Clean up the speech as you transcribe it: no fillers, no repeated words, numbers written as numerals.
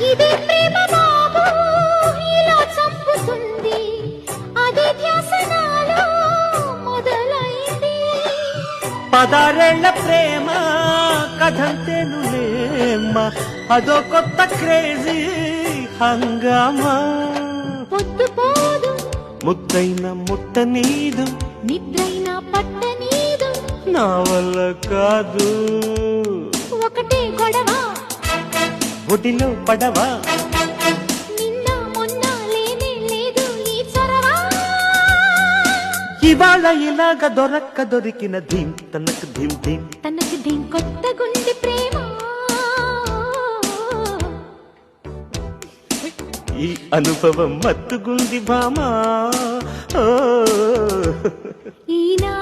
ఇదే ప్రేమ బాబు ఇలా చంపుతుంది, అదే ధ్యాస నాలో మొదలైంది. 16 ప్రేమ కథంతేనులేమ్మా, అదో కొత్త క్రేజీ హంగామా. పొద్దు పోదు ముద్దైన ముట్ట నీదు, నిద్రైన పట్ట నీదు, నా వల్ల కాదు. ఒకటే గొడవ ఒడిలో పడవా, నిన్న మొన్న లేనే లేదు ఈ చొరవ. ఇవాళ ఇలాగ దొరికిన ధీం తనకు ధీం ధీం. తనకు దీం కొత్త గుండె ప్రేమ. ఈ అనుభవం మత్తుగుంది భామా. ఈనా